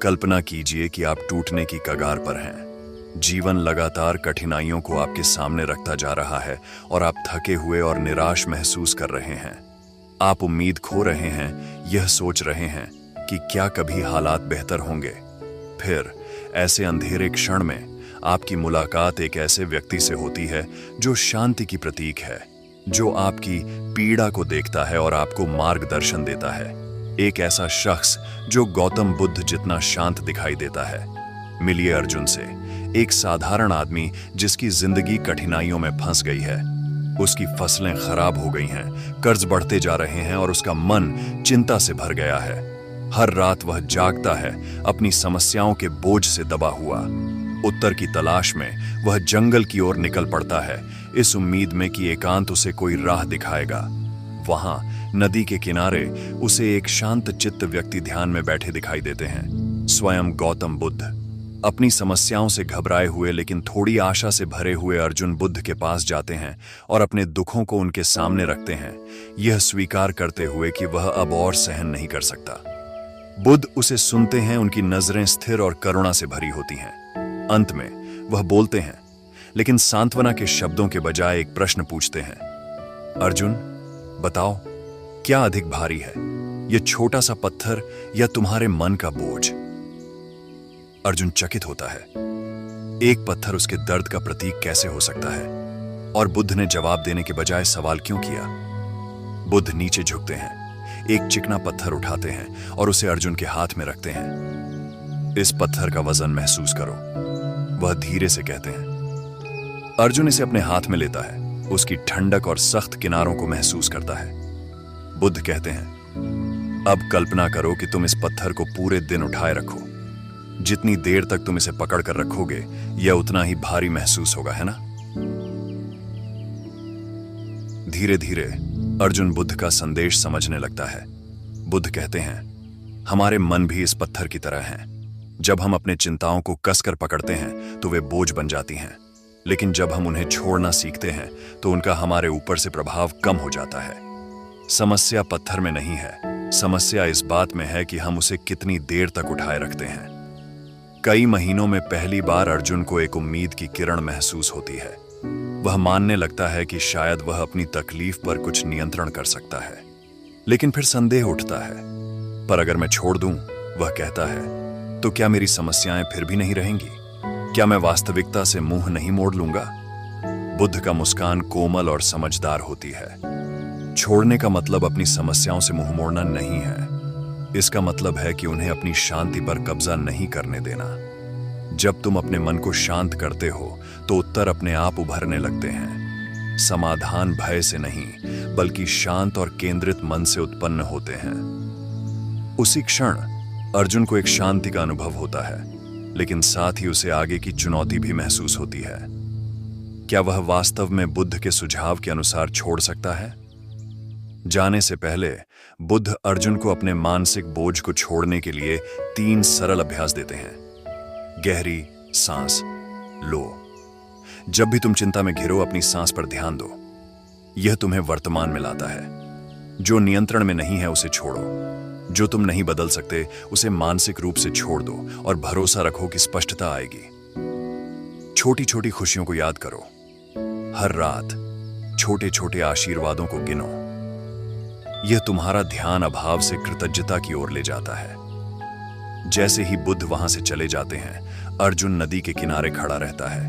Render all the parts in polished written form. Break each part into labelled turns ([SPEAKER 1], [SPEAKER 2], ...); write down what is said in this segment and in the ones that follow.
[SPEAKER 1] कल्पना कीजिए कि आप टूटने की कगार पर हैं। जीवन लगातार कठिनाइयों को आपके सामने रखता जा रहा है और आप थके हुए और निराश महसूस कर रहे हैं। आप उम्मीद खो रहे हैं, यह सोच रहे हैं कि क्या कभी हालात बेहतर होंगे। फिर ऐसे अंधेरे क्षण में आपकी मुलाकात एक ऐसे व्यक्ति से होती है जो शांति की प्रतीक है, जो आपकी पीड़ा को देखता है और आपको मार्गदर्शन देता है। एक ऐसा शख्स जो गौतम बुद्ध जितना शांत दिखाई देता है। मिलिए अर्जुन से, एक साधारण आदमी जिसकी जिंदगी कठिनाइयों में फंस गई है। उसकी फसलें खराब हो गई हैं, कर्ज बढ़ते जा रहे हैं और उसका मन चिंता से भर गया है। हर रात वह जागता है, अपनी समस्याओं के बोझ से दबा हुआ। उत्तर की तलाश में वह जंगल की ओर निकल पड़ता है, इस उम्मीद में कि एकांत उसे कोई राह दिखाएगा। वहां नदी के किनारे उसे एक शांत चित्त व्यक्ति ध्यान में बैठे दिखाई देते हैं, स्वयं गौतम बुद्ध। अपनी समस्याओं से घबराए हुए लेकिन थोड़ी आशा से भरे हुए अर्जुन बुद्ध के पास जाते हैं और अपने दुखों को उनके सामने रखते हैं, यह स्वीकार करते हुए कि वह अब और सहन नहीं कर सकता। बुद्ध उसे सुनते हैं, उनकी नजरें स्थिर और करुणा से भरी होती हैं। अंत में वह बोलते हैं, लेकिन सांत्वना के शब्दों के बजाय एक प्रश्न पूछते हैं, अर्जुन बताओ, क्या अधिक भारी है, यह छोटा सा पत्थर या तुम्हारे मन का बोझ? अर्जुन चकित होता है। एक पत्थर उसके दर्द का प्रतीक कैसे हो सकता है? और बुद्ध ने जवाब देने के बजाय सवाल क्यों किया? बुद्ध नीचे झुकते हैं, एक चिकना पत्थर उठाते हैं और उसे अर्जुन के हाथ में रखते हैं। इस पत्थर का वजन महसूस करो, वह धीरे से कहते हैं। अर्जुन इसे अपने हाथ में लेता है, उसकी ठंडक और सख्त किनारों को महसूस करता है। बुद्ध कहते हैं, अब कल्पना करो कि तुम इस पत्थर को पूरे दिन उठाए रखो। जितनी देर तक तुम इसे पकड़ कर रखोगे, यह उतना ही भारी महसूस होगा, है ना? धीरे धीरे अर्जुन बुद्ध का संदेश समझने लगता है। बुद्ध कहते हैं, हमारे मन भी इस पत्थर की तरह हैं। जब हम अपने चिंताओं को कसकर पकड़ते हैं तो वे बोझ बन जाती हैं, लेकिन जब हम उन्हें छोड़ना सीखते हैं तो उनका हमारे ऊपर से प्रभाव कम हो जाता है। समस्या पत्थर में नहीं है, समस्या इस बात में है कि हम उसे कितनी देर तक उठाए रखते हैं। कई महीनों में पहली बार अर्जुन को एक उम्मीद की किरण महसूस होती है। वह मानने लगता है कि शायद वह अपनी तकलीफ पर कुछ नियंत्रण कर सकता है, लेकिन फिर संदेह उठता है। पर अगर मैं छोड़ दूं, वह कहता है, तो क्या मेरी समस्याएं फिर भी नहीं रहेंगी? क्या मैं वास्तविकता से मुंह नहीं मोड़ लूंगा? बुद्ध का मुस्कान कोमल और समझदार होती है। छोड़ने का मतलब अपनी समस्याओं से मुंह मोड़ना नहीं है, इसका मतलब है कि उन्हें अपनी शांति पर कब्जा नहीं करने देना। जब तुम अपने मन को शांत करते हो तो उत्तर अपने आप उभरने लगते हैं। समाधान भय से नहीं, बल्कि शांत और केंद्रित मन से उत्पन्न होते हैं। उसी क्षण अर्जुन को एक शांति का अनुभव होता है, लेकिन साथ ही उसे आगे की चुनौती भी महसूस होती है। क्या वह वास्तव में बुद्ध के सुझाव के अनुसार छोड़ सकता है? जाने से पहले बुद्ध अर्जुन को अपने मानसिक बोझ को छोड़ने के लिए 3 सरल अभ्यास देते हैं। गहरी सांस लो। जब भी तुम चिंता में घिरो, अपनी सांस पर ध्यान दो। यह तुम्हें वर्तमान में लाता है। जो नियंत्रण में नहीं है उसे छोड़ो। जो तुम नहीं बदल सकते उसे मानसिक रूप से छोड़ दो और भरोसा रखो कि स्पष्टता आएगी। छोटी छोटी खुशियों को याद करो। हर रात छोटे छोटे आशीर्वादों को गिनो। यह तुम्हारा ध्यान अभाव से कृतज्ञता की ओर ले जाता है। जैसे ही बुद्ध वहां से चले जाते हैं, अर्जुन नदी के किनारे खड़ा रहता है,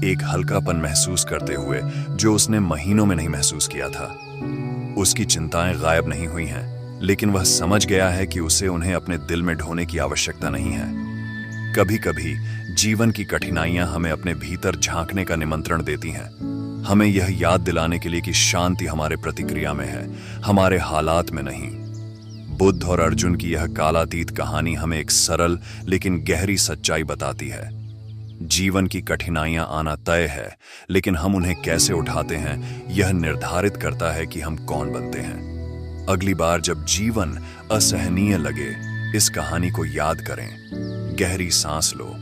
[SPEAKER 1] एक हल्कापन महसूस करते हुए जो उसने महीनों में नहीं महसूस किया था। उसकी चिंताएं गायब नहीं हुई हैं, लेकिन वह समझ गया है कि उसे उन्हें अपने दिल में ढोने की आवश्यकता नहीं है। कभी कभी जीवन की कठिनाइयां हमें अपने भीतर झांकने का निमंत्रण देती हैं, हमें यह याद दिलाने के लिए कि शांति हमारे प्रतिक्रिया में है, हमारे हालात में नहीं। बुद्ध और अर्जुन की यह कालातीत कहानी हमें एक सरल लेकिन गहरी सच्चाई बताती है। जीवन की कठिनाइयां आना तय है, लेकिन हम उन्हें कैसे उठाते हैं यह निर्धारित करता है कि हम कौन बनते हैं। अगली बार जब जीवन असहनीय लगे, इस कहानी को याद करें। गहरी सांस लो।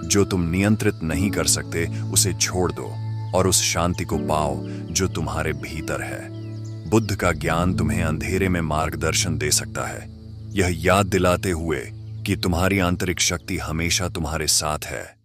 [SPEAKER 1] जो तुम नियंत्रित नहीं कर सकते उसे छोड़ दो और उस शांति को पाओ जो तुम्हारे भीतर है। बुद्ध का ज्ञान तुम्हें अंधेरे में मार्गदर्शन दे सकता है, यह याद दिलाते हुए कि तुम्हारी आंतरिक शक्ति हमेशा तुम्हारे साथ है।